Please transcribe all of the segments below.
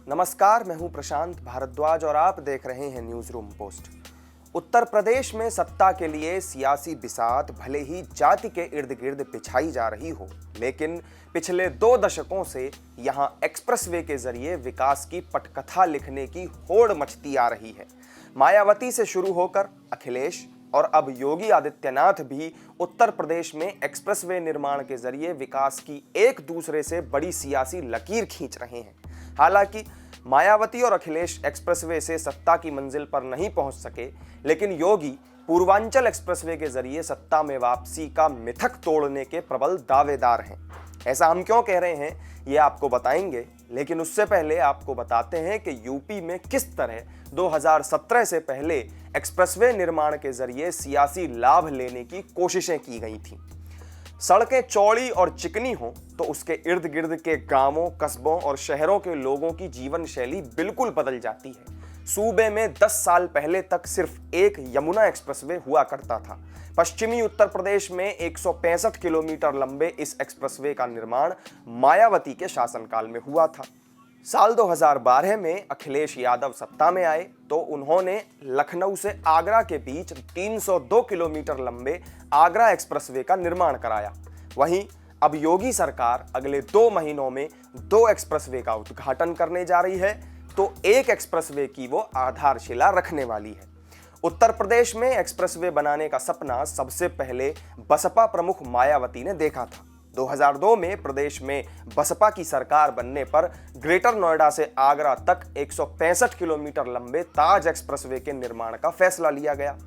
नमस्कार, मैं हूं प्रशांत भारद्वाज और आप देख रहे हैं news room post. Uttar Pradesh में सत्ता के लिए सियासी बिसात भले ही जाति के इर्द गिर्द बिछाई जा रही हो, लेकिन पिछले 2 दशकों से यहां एक्सप्रेसवे के जरिए विकास की पटकथा लिखने की होड़ मचती आ रही है। मायावती से शुरू होकर अखिलेश और अब योगी आदित्यनाथ भी उत्तर प्रदेश में एक्सप्रेसवे निर्माण के जरिए विकास की एक दूसरे से बड़ी सियासी लकीर खींच रहे हैं। हालांकि मायावती और अखिलेश एक्सप्रेसवे से सत्ता की मंजिल पर नहीं पहुंच सके, लेकिन योगी पूर्वांचल एक्सप्रेसवे के जरिए सत्ता में वापसी का मिथक तोड़ने के प्रबल दावेदार हैं। ऐसा हम क्यों कह रहे हैं, ये आपको बताएंगे, लेकिन उससे पहले आपको बताते हैं कि यूपी में किस तरह 2017 से पहले एक्सप्रेसवे निर्माण के जरिए सियासी लाभ लेने की कोशिशें की गई थीं। सड़कें चौड़ी और चिकनी हों तो उसके इर्द गिर्द के गांवों, कस्बों और शहरों के लोगों की जीवन शैली बिल्कुल बदल जाती है। सूबे में 10 साल पहले तक सिर्फ एक यमुना एक्सप्रेसवे हुआ करता था। पश्चिमी उत्तर प्रदेश में 165 किलोमीटर लंबे इस एक्सप्रेसवे का निर्माण मायावती के शासनकाल में हुआ था। साल 2012 में अखिलेश यादव सत्ता में आए तो उन्होंने लखनऊ से आगरा के बीच 302 किलोमीटर लंबे आगरा एक्सप्रेसवे का निर्माण कराया। वहीं अब योगी सरकार अगले 2 महीनों में 2 एक्सप्रेसवे का उद्घाटन करने जा रही है, तो एक एक्सप्रेसवे की वो आधारशिला रखने वाली है। उत्तर प्रदेश में एक्सप्रेसवे बनाने का सपना सबसे पहले बसपा प्रमुख मायावती ने देखा था। 2002 में प्रदेश में बसपा की सरकार बनने पर ग्रेटर नोएडा से आगरा तक 165 किलोमीटर लंबे ताज एक्सप्रेसवे के निर्माण का फैसला लिया गया।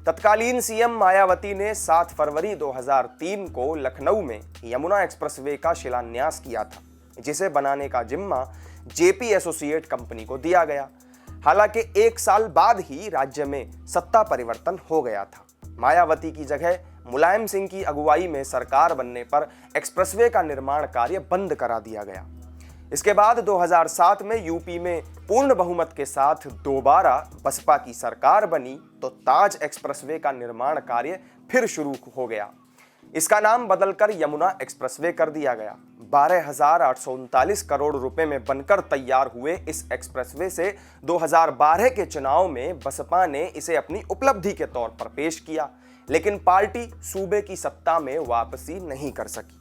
तत्कालीन सीएम मायावती ने 7 फरवरी 2003 को लखनऊ में यमुना एक्सप्रेसवे का शिलान्यास किया था, जिसे बनाने का जिम्मा जेपी एसोसिएट कंपनी को दिया गया। हालांकि 1 साल बाद ही राज्य में सत्ता परिवर्तन हो गया था। मायावती की जगह मुलायम सिंह की अगुवाई में सरकार बनने पर एक्सप्रेसवे का निर्माण कार्य बंद करा दिया गया। इसके बाद 2007 में यूपी में पूर्ण बहुमत के साथ दोबारा बसपा की सरकार बनी तो ताज एक्सप्रेसवे का निर्माण कार्य फिर शुरू हो गया। इसका नाम बदलकर यमुना एक्सप्रेसवे कर दिया गया। 12,839 करोड़ रुपए में बनकर तैयार हुए इस एक्सप्रेसवे से 2012 के चुनाव में बसपा ने इसे अपनी उपलब्धि के तौर पर पेश किया, लेकिन पार्टी सूबे की सत्ता में वापसी नहीं कर सकी।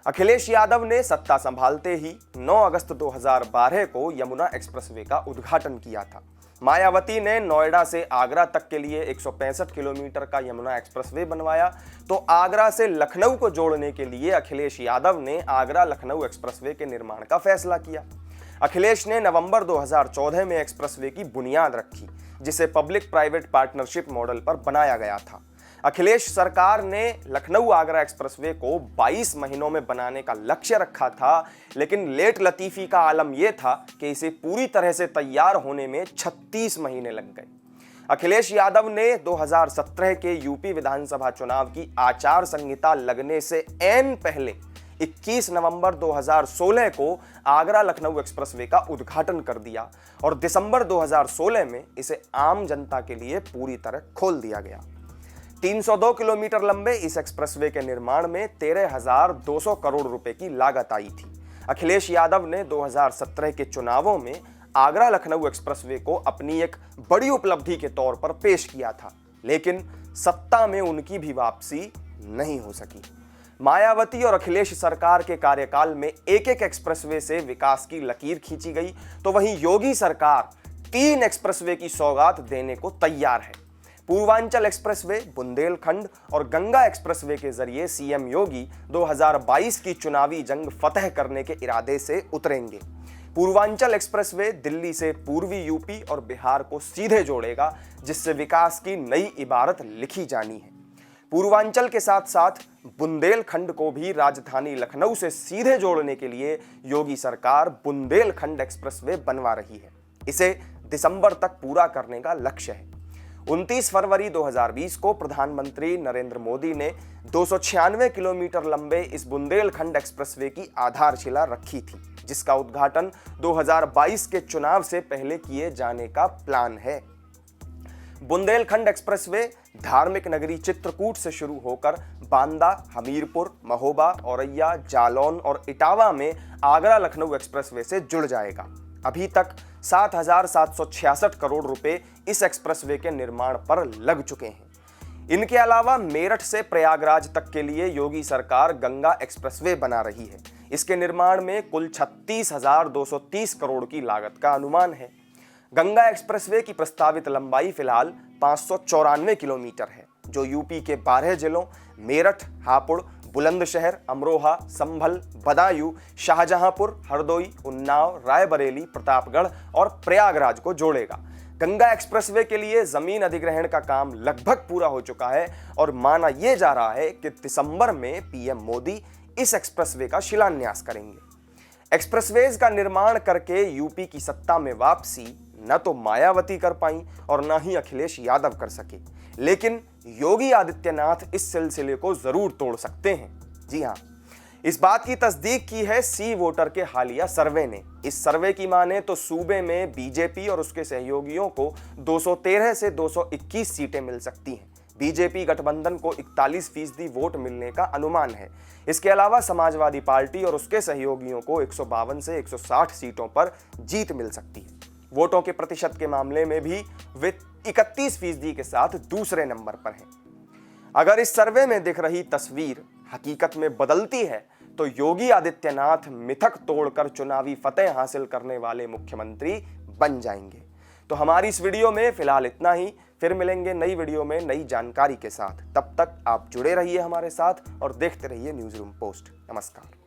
अखिलेश यादव ने सत्ता संभालते ही 9 अगस्त 2012 को यमुना एक्सप्रेसवे का उद्घाटन किया था। मायावती ने नोएडा से आगरा तक के लिए 165 किलोमीटर का यमुना एक्सप्रेसवे बनवाया, तो आगरा से लखनऊ को जोड़ने के लिए अखिलेश यादव ने आगरा लखनऊ एक्सप्रेसवे के निर्माण का फैसला किया। अखिलेश ने नवंबर 2014 में एक्सप्रेसवे की बुनियाद रखी, जिसे पब्लिक प्राइवेट पार्टनरशिप मॉडल पर बनाया गया था। अखिलेश सरकार ने लखनऊ आगरा एक्सप्रेसवे को 22 महीनों में बनाने का लक्ष्य रखा था, लेकिन लेट लतीफी का आलम यह था कि इसे पूरी तरह से तैयार होने में 36 महीने लग गए। अखिलेश यादव ने 2017 के यूपी विधानसभा चुनाव की आचार संहिता लगने से ऐन पहले 21 नवंबर 2016 को आगरा लखनऊ एक्सप्रेसवे का उद्घाटन कर दिया और दिसंबर 2016 में इसे आम जनता के लिए पूरी तरह खोल दिया गया। 302 किलोमीटर लंबे इस एक्सप्रेसवे के निर्माण में 13,200 करोड़ रुपए की लागत आई थी। अखिलेश यादव ने 2017 के चुनावों में आगरा लखनऊ एक्सप्रेसवे को अपनी एक बड़ी उपलब्धि के तौर पर पेश किया था, लेकिन सत्ता में उनकी भी वापसी नहीं हो सकी। मायावती और अखिलेश सरकार के कार्यकाल में एक-एक एक्सप्रेसवे से विकास की लकीर खींची गई, तो वहीं योगी सरकार 3 एक्सप्रेसवे की सौगात देने को तैयार है। पूर्वांचल एक्सप्रेसवे, बुंदेलखंड और गंगा एक्सप्रेसवे के जरिए सीएम योगी 2022 की चुनावी जंग फतह करने के इरादे से उतरेंगे। पूर्वांचल एक्सप्रेसवे दिल्ली से पूर्वी यूपी और बिहार को सीधे जोड़ेगा, जिससे विकास की नई इबारत लिखी जानी है। पूर्वांचल के साथ साथ बुंदेलखंड को भी राजधानी लखनऊ से सीधे जोड़ने के लिए योगी सरकार बुंदेलखंड एक्सप्रेसवे बनवा रही है। इसे दिसंबर तक पूरा करने का लक्ष्य है। 29 फरवरी 2020 को प्रधानमंत्री नरेंद्र मोदी ने 296 किलोमीटर लंबे इस बुंदेलखंड एक्सप्रेसवे की आधारशिला रखी थी, जिसका उद्घाटन 2022 के चुनाव से पहले किए जाने का प्लान है। बुंदेलखंड एक्सप्रेसवे धार्मिक नगरी चित्रकूट से शुरू होकर बांदा, हमीरपुर, महोबा, औरैया, जालौन और इटावा में आगरा लखनऊ एक्सप्रेसवे से जुड़ जाएगा। अभी तक 7,766 करोड़ रुपए इस एक्सप्रेसवे के निर्माण पर लग चुके हैं। इनके अलावा मेरठ से प्रयागराज तक के लिए योगी सरकार गंगा एक्सप्रेसवे बना रही है। इसके निर्माण में कुल 36,230 करोड़ की लागत का अनुमान है। गंगा एक्सप्रेसवे की प्रस्तावित लंबाई फिलहाल 594 किलोमीटर है, जो यूपी के 12 जिलों मेरठ, हापुड़, बुलंदशहर, अमरोहा, संभल, बदायूं, शाहजहांपुर, हरदोई, उन्नाव, रायबरेली, प्रतापगढ़ और प्रयागराज को जोड़ेगा। गंगा एक्सप्रेसवे के लिए जमीन अधिग्रहण का काम लगभग पूरा हो चुका है और माना यह जा रहा है कि दिसंबर में पीएम मोदी इस एक्सप्रेसवे का शिलान्यास करेंगे। एक्सप्रेसवेज का निर्माण करके यूपी की सत्ता में वापसी न तो मायावती कर पाई और न ही अखिलेश यादव कर सके, लेकिन योगी आदित्यनाथ इस सिलसिले को जरूर तोड़ सकते हैं। जी हां, इस बात की तस्दीक की है सी वोटर के हालिया सर्वे ने। इस सर्वे की माने तो सूबे में बीजेपी और उसके सहयोगियों को 213 से 221 सीटें मिल सकती हैं। बीजेपी गठबंधन को 41% वोट मिलने का अनुमान है। इसके अलावा समाजवादी पार्टी और उसके सहयोगियों को 152 से 160 सीटों पर जीत मिल सकती है। वोटों के प्रतिशत के मामले में भी वे 31% के साथ दूसरे नंबर पर हैं। अगर इस सर्वे में दिख रही तस्वीर हकीकत में बदलती है तो योगी आदित्यनाथ मिथक तोड़कर चुनावी फतेह हासिल करने वाले मुख्यमंत्री बन जाएंगे। तो हमारी इस वीडियो में फिलहाल इतना ही। फिर मिलेंगे नई वीडियो में नई जानकारी के साथ। तब तक आप जुड़े रहिए हमारे साथ और देखते रहिए न्यूज़ रूम पोस्ट। नमस्कार।